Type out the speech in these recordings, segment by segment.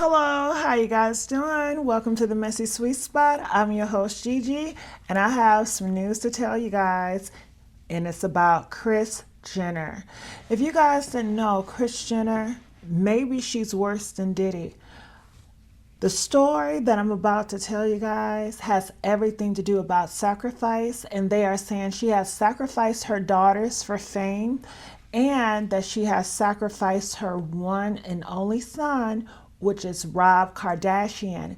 Hello, how you guys doing? Welcome to the Messy Sweet Spot. I'm your host Gigi, and I have some news to tell you guys, and it's about Kris Jenner. If you guys didn't know, Kris Jenner, maybe she's worse than Diddy. The story that I'm about to tell you guys has everything to do about sacrifice, and they are saying she has sacrificed her daughters for fame and that she has sacrificed her one and only son, which is Rob Kardashian.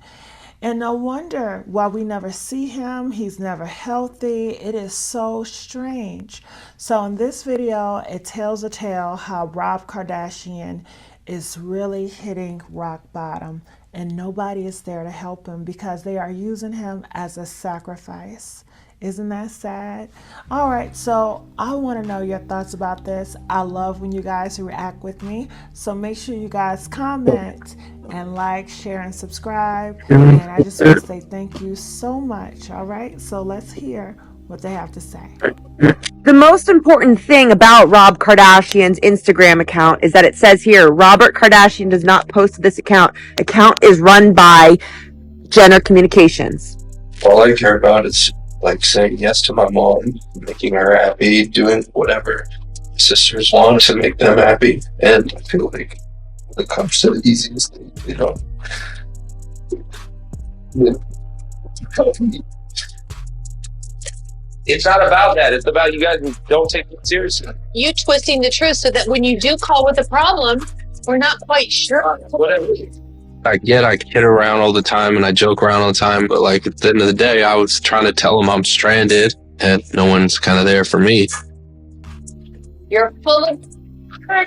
And no wonder why we never see him. He's never healthy. It is so strange. So in this video, it tells a tale how Rob Kardashian is really hitting rock bottom and nobody is there to help him because they are using him as a sacrifice. Isn't that sad? All right, so I want to know your thoughts about this. I love when you guys react with me. So make sure you guys comment and like, share, and subscribe. And I just want to say thank you so much. All right, so let's hear what they have to say. The most important thing about Rob Kardashian's Instagram account is that it says here, Robert Kardashian does not post to this account. Account is run by Jenner Communications. All I care about is like saying yes to my mom, making her happy, doing whatever sisters want to make them happy. And I feel like the cups are the easiest thing, you know. It's not about that. It's about you guys don't take it seriously. You twisting the truth so that when you do call with a problem, we're not quite sure. Whatever. I kid around all the time and I joke around all the time, but like at the end of the day, I was trying to tell them I'm stranded and no one's kind of there for me. You're full of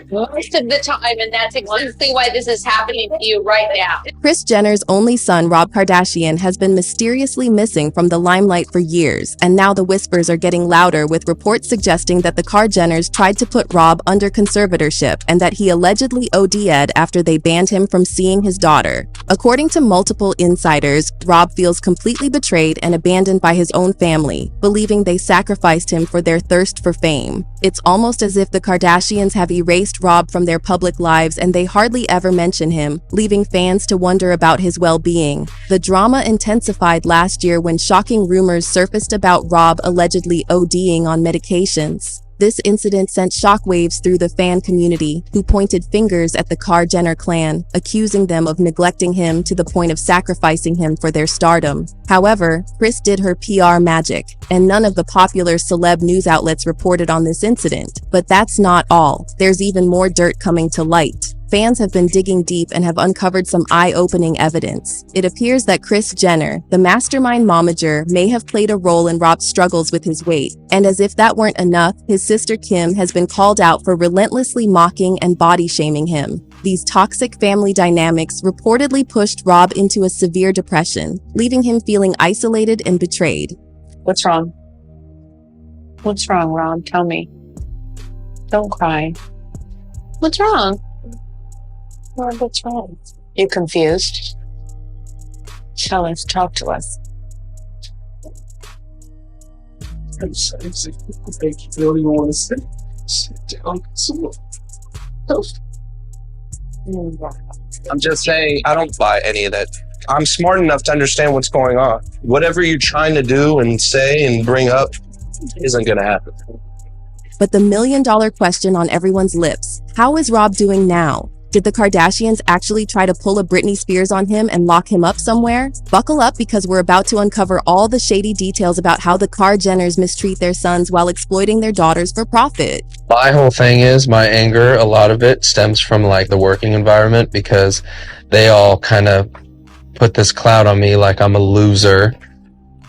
most of the time, and that's exactly why this is happening to you right now. Kris Jenner's only son, Rob Kardashian, has been mysteriously missing from the limelight for years, and now the whispers are getting louder with reports suggesting that the Kardashians tried to put Rob under conservatorship and that he allegedly OD'd after they banned him from seeing his daughter. According to multiple insiders, Rob feels completely betrayed and abandoned by his own family, believing they sacrificed him for their thirst for fame. It's almost as if the Kardashians have erased Rob from their public lives and they hardly ever mention him, leaving fans to wonder about his well-being. The drama intensified last year when shocking rumors surfaced about Rob allegedly ODing on medications. This incident sent shockwaves through the fan community, who pointed fingers at the Kar-Jenner clan, accusing them of neglecting him to the point of sacrificing him for their stardom. However, Kris did her PR magic, and none of the popular celeb news outlets reported on this incident. But that's not all. There's even more dirt coming to light. Fans have been digging deep and have uncovered some eye-opening evidence. It appears that Kris Jenner, the mastermind momager, may have played a role in Rob's struggles with his weight. And as if that weren't enough, his sister Kim has been called out for relentlessly mocking and body-shaming him. These toxic family dynamics reportedly pushed Rob into a severe depression, leaving him feeling isolated and betrayed. What's wrong? What's wrong, Rob? Tell me. Don't cry. What's wrong? Rob, what's wrong? You confused? Tell us, talk to us. I don't even want to sit down. I'm just saying, I don't buy any of that. I'm smart enough to understand what's going on. Whatever you're trying to do and say and bring up isn't going to happen. But the million-dollar question on everyone's lips, how is Rob doing now? Did the Kardashians actually try to pull a Britney Spears on him and lock him up somewhere? Buckle up because we're about to uncover all the shady details about how the Kar-Jenners mistreat their sons while exploiting their daughters for profit. My whole thing is my anger, a lot of it stems from like the working environment because they all kind of put this cloud on me like I'm a loser.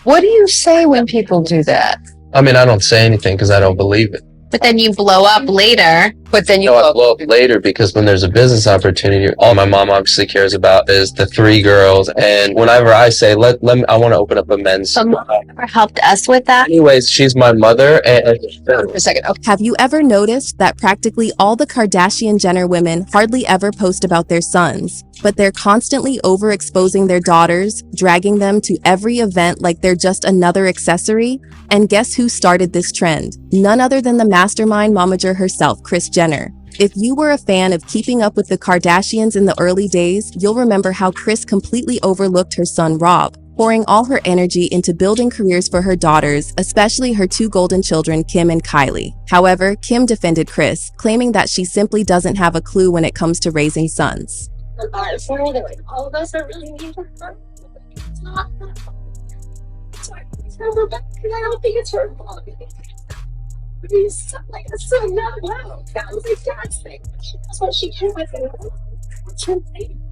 What do you say when people do that? I mean, I don't say anything because I don't believe it. But then you blow up later. But then you I blow up later because when there's a business opportunity, all my mom obviously cares about is the 3 girls. And whenever I say, I want to open up a men's. Someone ever helped us with that? Anyways, she's my mother. And For a second. Okay. Have you ever noticed that practically all the Kardashian-Jenner women hardly ever post about their sons, but they're constantly overexposing their daughters, dragging them to every event like they're just another accessory? And guess who started this trend? None other than the mastermind momager herself, Kris Jenner. If you were a fan of Keeping Up with the Kardashians in the early days, you'll remember how Kris completely overlooked her son Rob, pouring all her energy into building careers for her daughters, especially her two golden children, Kim and Kylie. However, Kim defended Kris, claiming that she simply doesn't have a clue when it comes to raising sons. All of us are really mean to her. It's not her fault. It's her fault. I don't think it's her fault. He's like a son now. Wow, that was a dad's thing. That's what she came with. What's her thing?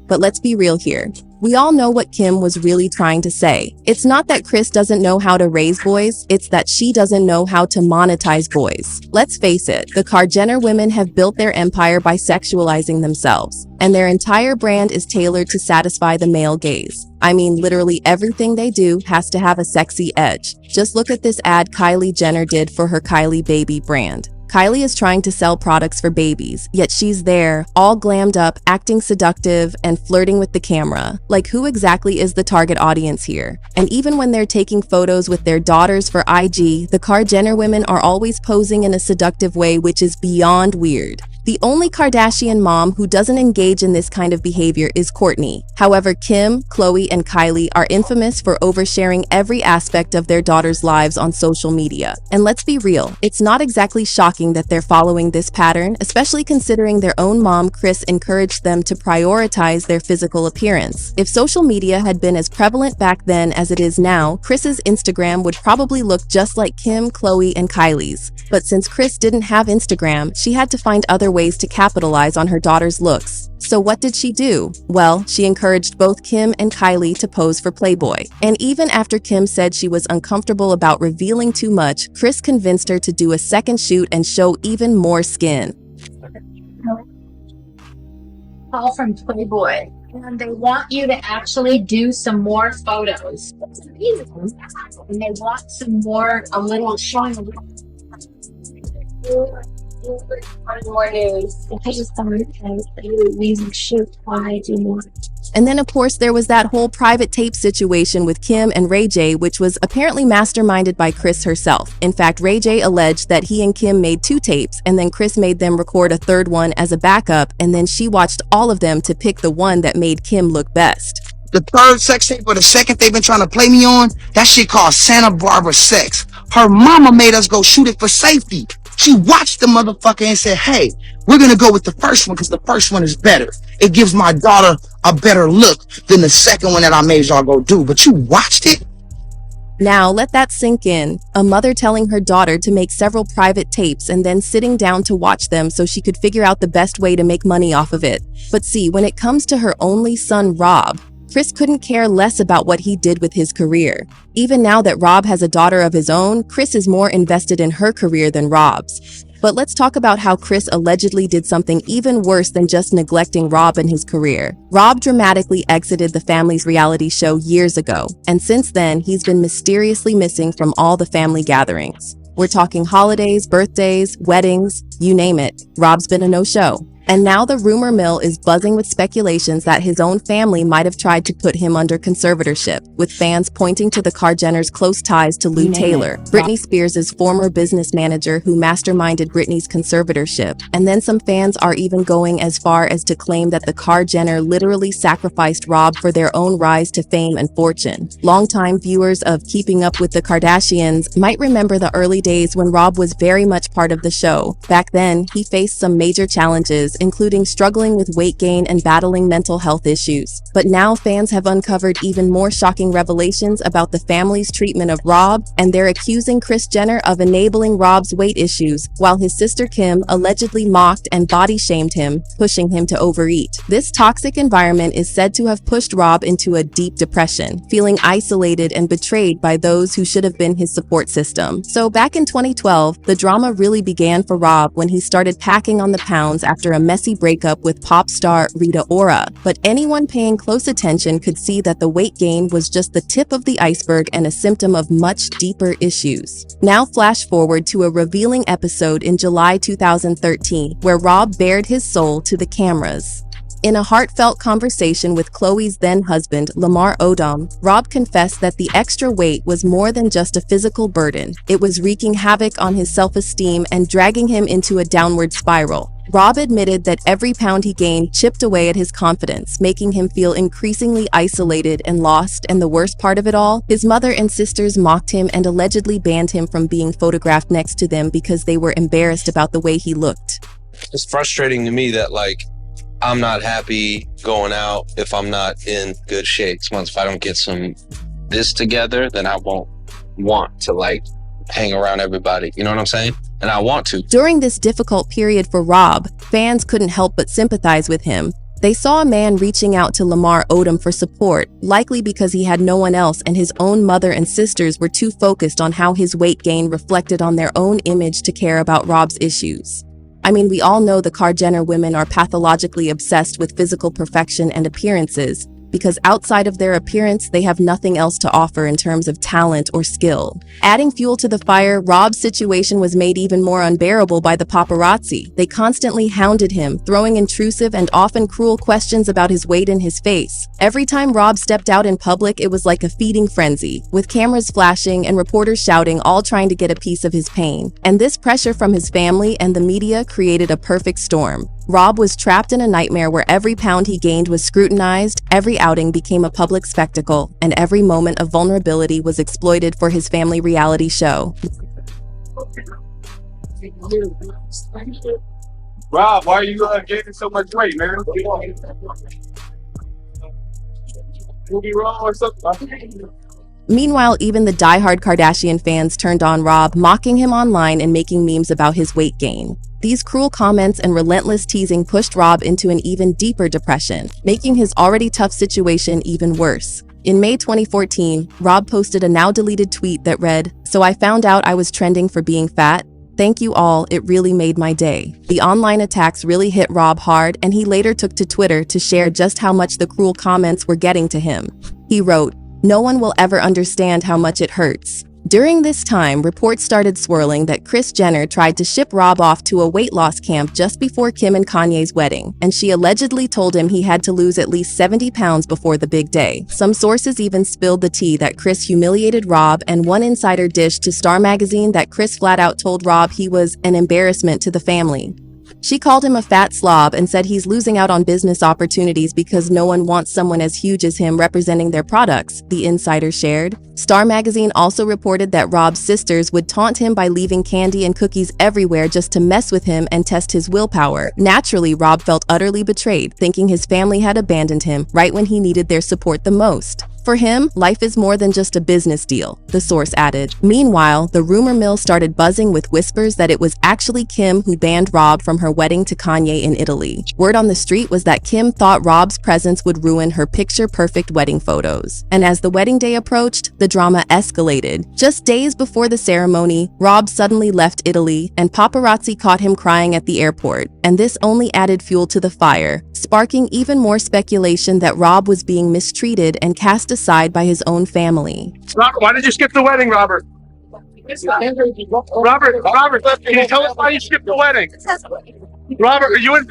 But let's be real here. We all know what Kim was really trying to say. It's not that Kris doesn't know how to raise boys, it's that she doesn't know how to monetize boys. Let's face it, the Jenner women have built their empire by sexualizing themselves, and their entire brand is tailored to satisfy the male gaze. I mean, literally everything they do has to have a sexy edge. Just look at this ad Kylie Jenner did for her Kylie Baby brand. Kylie is trying to sell products for babies, yet she's there, all glammed up, acting seductive, and flirting with the camera. Like, who exactly is the target audience here? And even when they're taking photos with their daughters for IG, the Jenner women are always posing in a seductive way, which is beyond weird. The only Kardashian mom who doesn't engage in this kind of behavior is Kourtney. However, Kim, Khloe, and Kylie are infamous for oversharing every aspect of their daughters' lives on social media. And let's be real, it's not exactly shocking that they're following this pattern, especially considering their own mom, Kris, encouraged them to prioritize their physical appearance. If social media had been as prevalent back then as it is now, Kris's Instagram would probably look just like Kim, Khloe, and Kylie's. But since Kris didn't have Instagram, she had to find other ways to capitalize on her daughter's looks. So what did she do? Well, she encouraged both Kim and Kylie to pose for Playboy. And even after Kim said she was uncomfortable about revealing too much, Kris convinced her to do a second shoot and show even more skin. All from Playboy. And they want you to actually do some more photos. That's amazing. And they want some more, showing a little more news. I just thought they would amazing shoot while I do more. And then, of course, there was that whole private tape situation with Kim and Ray J, which was apparently masterminded by Kris herself. In fact, Ray J alleged that he and Kim made 2 tapes, and then Kris made them record a third one as a backup, and then she watched all of them to pick the one that made Kim look best. The third sex tape or the second they've been trying to play me on, that shit called Santa Barbara Sex. Her mama made us go shoot it for safety. She watched the motherfucker and said, hey, we're going to go with the first one because the first one is better. It gives my daughter a better look than the second one that I made y'all go do. But you watched it? Now, let that sink in. A mother telling her daughter to make several private tapes and then sitting down to watch them so she could figure out the best way to make money off of it. But see, when it comes to her only son, Rob, Kris couldn't care less about what he did with his career. Even now that Rob has a daughter of his own, Kris is more invested in her career than Rob's. But let's talk about how Kris allegedly did something even worse than just neglecting Rob and his career. Rob dramatically exited the family's reality show years ago, and since then, he's been mysteriously missing from all the family gatherings. We're talking holidays, birthdays, weddings, you name it. Rob's been a no-show. And now the rumor mill is buzzing with speculations that his own family might have tried to put him under conservatorship, with fans pointing to the Jenners' close ties to Lou Taylor, Britney Spears' former business manager who masterminded Britney's conservatorship. And then some fans are even going as far as to claim that the Jenner literally sacrificed Rob for their own rise to fame and fortune. Longtime viewers of Keeping Up with the Kardashians might remember the early days when Rob was very much part of the show. Back then, he faced some major challenges, including struggling with weight gain and battling mental health issues. But now fans have uncovered even more shocking revelations about the family's treatment of Rob, and they're accusing Kris Jenner of enabling Rob's weight issues, while his sister Kim allegedly mocked and body-shamed him, pushing him to overeat. This toxic environment is said to have pushed Rob into a deep depression, feeling isolated and betrayed by those who should have been his support system. So back in 2012, the drama really began for Rob when he started packing on the pounds after a messy breakup with pop star Rita Ora. But anyone paying close attention could see that the weight gain was just the tip of the iceberg and a symptom of much deeper issues. Now flash forward to a revealing episode in July 2013, where Rob bared his soul to the cameras. In a heartfelt conversation with Khloe's then-husband, Lamar Odom, Rob confessed that the extra weight was more than just a physical burden. It was wreaking havoc on his self-esteem and dragging him into a downward spiral. Rob admitted that every pound he gained chipped away at his confidence, making him feel increasingly isolated and lost, and the worst part of it all, his mother and sisters mocked him and allegedly banned him from being photographed next to them because they were embarrassed about the way he looked. It's frustrating to me that I'm not happy going out if I'm not in good shape. Once if I don't get this together, then I won't want to hang around everybody. You know what I'm saying? And I want to. During this difficult period for Rob, fans couldn't help but sympathize with him. They saw a man reaching out to Lamar Odom for support, likely because he had no one else and his own mother and sisters were too focused on how his weight gain reflected on their own image to care about Rob's issues. I mean, we all know the Kardashian Jenner women are pathologically obsessed with physical perfection and appearances, because outside of their appearance, they have nothing else to offer in terms of talent or skill. Adding fuel to the fire, Rob's situation was made even more unbearable by the paparazzi. They constantly hounded him, throwing intrusive and often cruel questions about his weight in his face. Every time Rob stepped out in public, it was like a feeding frenzy, with cameras flashing and reporters shouting, all trying to get a piece of his pain. And this pressure from his family and the media created a perfect storm. Rob was trapped in a nightmare where every pound he gained was scrutinized, every outing became a public spectacle, and every moment of vulnerability was exploited for his family reality show. Rob, why are you gaining so much weight, man? You'll be wrong or something. Meanwhile, even the diehard Kardashian fans turned on Rob, mocking him online and making memes about his weight gain. These cruel comments and relentless teasing pushed Rob into an even deeper depression, making his already tough situation even worse. In May 2014, Rob posted a now-deleted tweet that read, "So I found out I was trending for being fat. Thank you all, it really made my day." The online attacks really hit Rob hard, and he later took to Twitter to share just how much the cruel comments were getting to him. He wrote, "No one will ever understand how much it hurts." During this time, reports started swirling that Kris Jenner tried to ship Rob off to a weight loss camp just before Kim and Kanye's wedding, and she allegedly told him he had to lose at least 70 pounds before the big day. Some sources even spilled the tea that Kris humiliated Rob, and one insider dished to Star magazine that Kris flat out told Rob he was an embarrassment to the family. She called him a fat slob and said he's losing out on business opportunities because no one wants someone as huge as him representing their products, the insider shared. Star magazine also reported that Rob's sisters would taunt him by leaving candy and cookies everywhere just to mess with him and test his willpower. Naturally, Rob felt utterly betrayed, thinking his family had abandoned him right when he needed their support the most. For him, life is more than just a business deal, the source added. Meanwhile, the rumor mill started buzzing with whispers that it was actually Kim who banned Rob from her wedding to Kanye in Italy. Word on the street was that Kim thought Rob's presence would ruin her picture-perfect wedding photos. And as the wedding day approached, the drama escalated. Just days before the ceremony, Rob suddenly left Italy, and paparazzi caught him crying at the airport. And this only added fuel to the fire, sparking even more speculation that Rob was being mistreated and cast aside by his own family. Robert, why did you skip the wedding, Robert? Robert, can you tell us why you skipped the wedding? Robert, are you and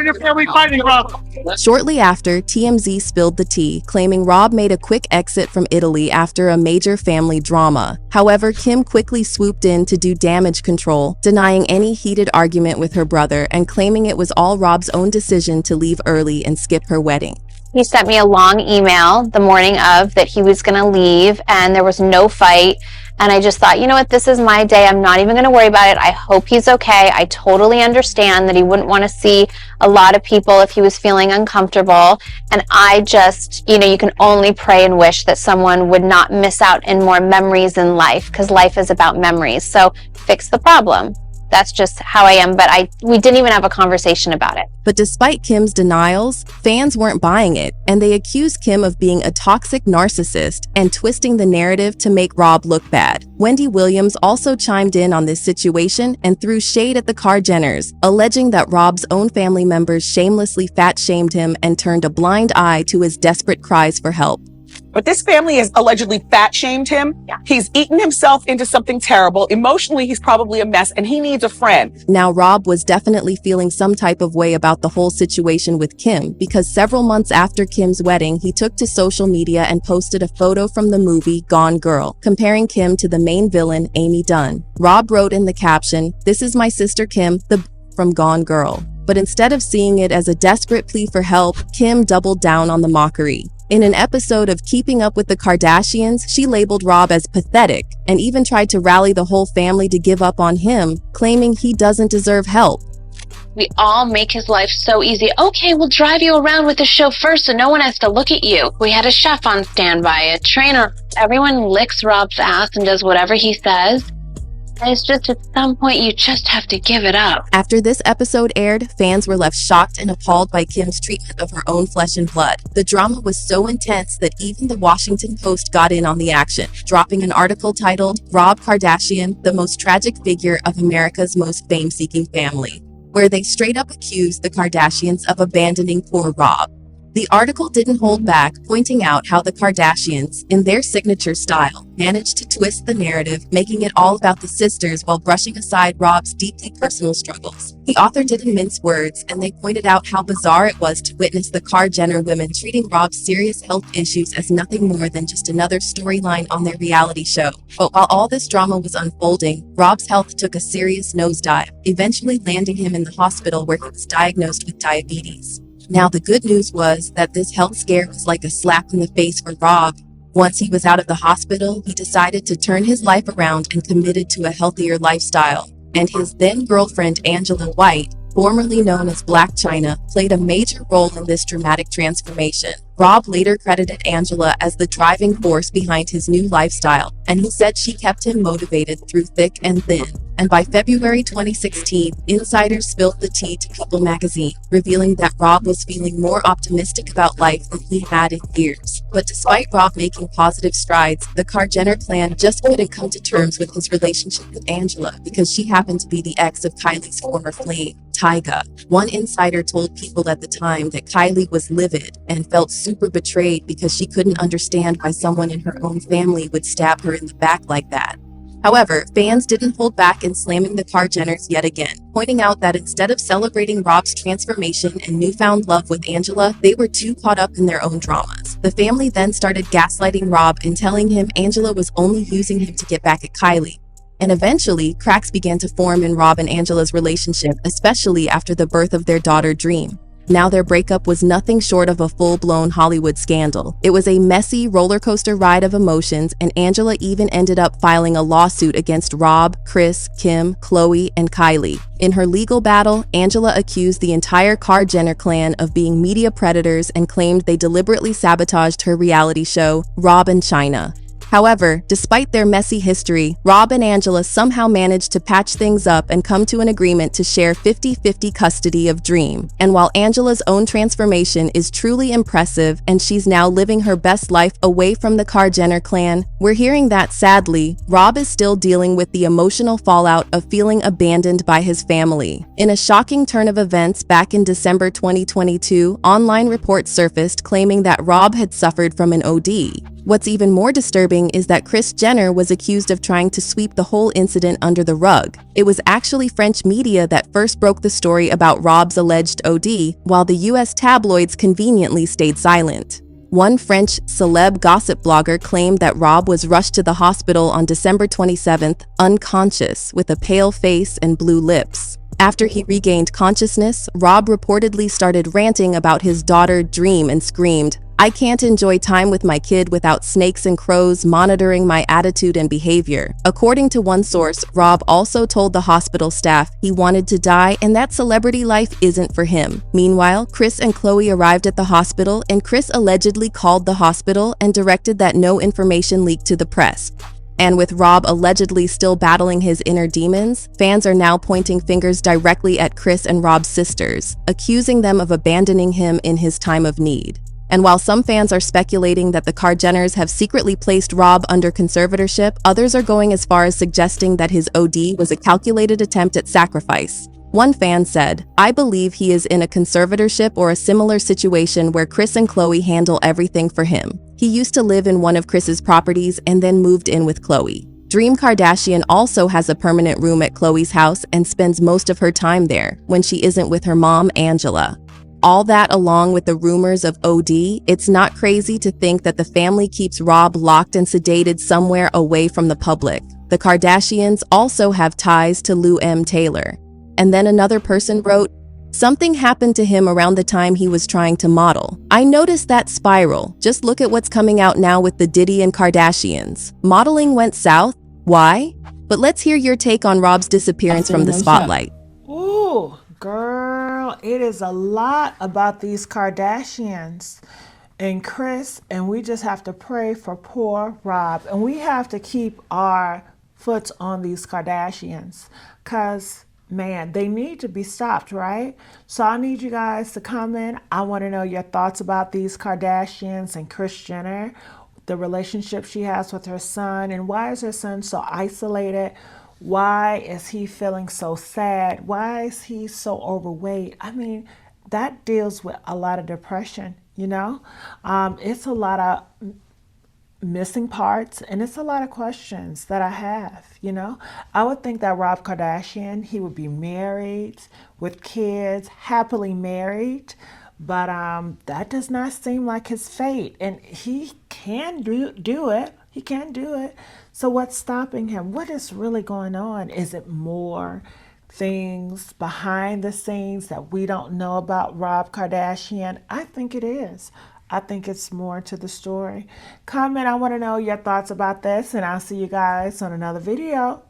your family fighting, Rob? Shortly after, TMZ spilled the tea, claiming Rob made a quick exit from Italy after a major family drama. However, Kim quickly swooped in to do damage control, denying any heated argument with her brother and claiming it was all Rob's own decision to leave early and skip her wedding. He sent me a long email the morning of that he was going to leave, and there was no fight. And I just thought, you know what, this is my day. I'm not even going to worry about it. I hope he's okay. I totally understand that he wouldn't want to see a lot of people if he was feeling uncomfortable. And I just, you can only pray and wish that someone would not miss out in more memories in life, because life is about memories. So fix the problem. That's just how I am, but we didn't even have a conversation about it. But despite Kim's denials, fans weren't buying it, and they accused Kim of being a toxic narcissist and twisting the narrative to make Rob look bad. Wendy Williams also chimed in on this situation and threw shade at the Kardashian Jenners, alleging that Rob's own family members shamelessly fat-shamed him and turned a blind eye to his desperate cries for help. But this family has allegedly fat shamed him. Yeah. He's eaten himself into something terrible. Emotionally, he's probably a mess and he needs a friend. Now, Rob was definitely feeling some type of way about the whole situation with Kim because several months after Kim's wedding, he took to social media and posted a photo from the movie Gone Girl, comparing Kim to the main villain, Amy Dunn. Rob wrote in the caption, "This is my sister Kim, the from Gone Girl." But instead of seeing it as a desperate plea for help, Kim doubled down on the mockery. In an episode of Keeping Up with the Kardashians, she labeled Rob as pathetic and even tried to rally the whole family to give up on him, claiming he doesn't deserve help. We all make his life so easy. Okay, we'll drive you around with the chauffeur so no one has to look at you. We had a chef on standby, a trainer. Everyone licks Rob's ass and does whatever he says. And it's just at some point you just have to give it up. After this episode aired, fans were left shocked and appalled by Kim's treatment of her own flesh and blood. The drama was so intense that even the Washington Post got in on the action, dropping an article titled, "Rob Kardashian, the most tragic figure of America's most fame-seeking family," where they straight up accused the Kardashians of abandoning poor Rob. The article didn't hold back, pointing out how the Kardashians, in their signature style, managed to twist the narrative, making it all about the sisters while brushing aside Rob's deeply personal struggles. The author didn't mince words, and they pointed out how bizarre it was to witness the Kar Jenner women treating Rob's serious health issues as nothing more than just another storyline on their reality show. But while all this drama was unfolding, Rob's health took a serious nosedive, eventually landing him in the hospital where he was diagnosed with diabetes. Now, the good news was that this health scare was like a slap in the face for Rob. Once he was out of the hospital, he decided to turn his life around and committed to a healthier lifestyle. And his then girlfriend, Angela White, formerly known as Blac Chyna, played a major role in this dramatic transformation. Rob later credited Angela as the driving force behind his new lifestyle, and he said she kept him motivated through thick and thin. And by February 2016, insiders spilled the tea to People magazine, revealing that Rob was feeling more optimistic about life than he had in years. But despite Rob making positive strides, the Kar Jenner clan just couldn't come to terms with his relationship with Angela because she happened to be the ex of Kylie's former flame, Tyga. One insider told People at the time that Kylie was livid and felt super betrayed because she couldn't understand why someone in her own family would stab her in the back like that. However, fans didn't hold back in slamming the Kar Jenners yet again, pointing out that instead of celebrating Rob's transformation and newfound love with Angela, they were too caught up in their own dramas. The family then started gaslighting Rob and telling him Angela was only using him to get back at Kylie. And eventually, cracks began to form in Rob and Angela's relationship, especially after the birth of their daughter Dream. Now their breakup was nothing short of a full-blown Hollywood scandal. It was a messy roller coaster ride of emotions, and Angela even ended up filing a lawsuit against Rob, Kris, Kim, Khloe, and Kylie. In her legal battle, Angela accused the entire Kar Jenner clan of being media predators and claimed they deliberately sabotaged her reality show, Rob and Chyna. However, despite their messy history, Rob and Angela somehow managed to patch things up and come to an agreement to share 50-50 custody of Dream. And while Angela's own transformation is truly impressive and she's now living her best life away from the Kar Jenner clan, we're hearing that sadly, Rob is still dealing with the emotional fallout of feeling abandoned by his family. In a shocking turn of events back in December 2022, online reports surfaced claiming that Rob had suffered from an OD. What's even more disturbing is that Kris Jenner was accused of trying to sweep the whole incident under the rug. It was actually French media that first broke the story about Rob's alleged OD, while the US tabloids conveniently stayed silent. One French celeb gossip blogger claimed that Rob was rushed to the hospital on December 27th, unconscious, with a pale face and blue lips. After he regained consciousness, Rob reportedly started ranting about his daughter Dream and screamed, "I can't enjoy time with my kid without snakes and crows monitoring my attitude and behavior." According to one source, Rob also told the hospital staff he wanted to die and that celebrity life isn't for him. Meanwhile, Kris and Khloe arrived at the hospital, and Kris allegedly called the hospital and directed that no information leak to the press. And with Rob allegedly still battling his inner demons, fans are now pointing fingers directly at Kris and Rob's sisters, accusing them of abandoning him in his time of need. And while some fans are speculating that the Kar Jenners have secretly placed Rob under conservatorship, others are going as far as suggesting that his OD was a calculated attempt at sacrifice. One fan said, "I believe he is in a conservatorship or a similar situation where Kris and Khloe handle everything for him. He used to live in one of Kris's properties and then moved in with Khloe. Dream Kardashian also has a permanent room at Khloe's house and spends most of her time there when she isn't with her mom, Angela. All that along with the rumors of OD, it's not crazy to think that the family keeps Rob locked and sedated somewhere away from the public. The Kardashians also have ties to Lou M. Taylor. And then another person wrote, something happened to him around the time he was trying to model. I noticed that spiral. Just look at what's coming out now with the Diddy and Kardashians. Modeling went south. Why? But let's hear your take on Rob's disappearance from the spotlight. Ooh, girl, it is a lot about these Kardashians and Kris, and we just have to pray for poor Rob. And we have to keep our foot on these Kardashians because, man, they need to be stopped, right? So I need you guys to comment. I want to know your thoughts about these Kardashians and Kris Jenner, the relationship she has with her son, and why is her son so isolated? Why is he feeling so sad? Why is he so overweight? I mean, that deals with a lot of depression, you know? It's a lot of missing parts, and it's a lot of questions that I have, you know? I would think that Rob Kardashian, he would be married with kids, happily married, but that does not seem like his fate, and he can do it. He can do it. So what's stopping him? What is really going on? Is it more things behind the scenes that we don't know about Rob Kardashian? I think it is. I think it's more to the story. Comment, I want to know your thoughts about this, and I'll see you guys on another video.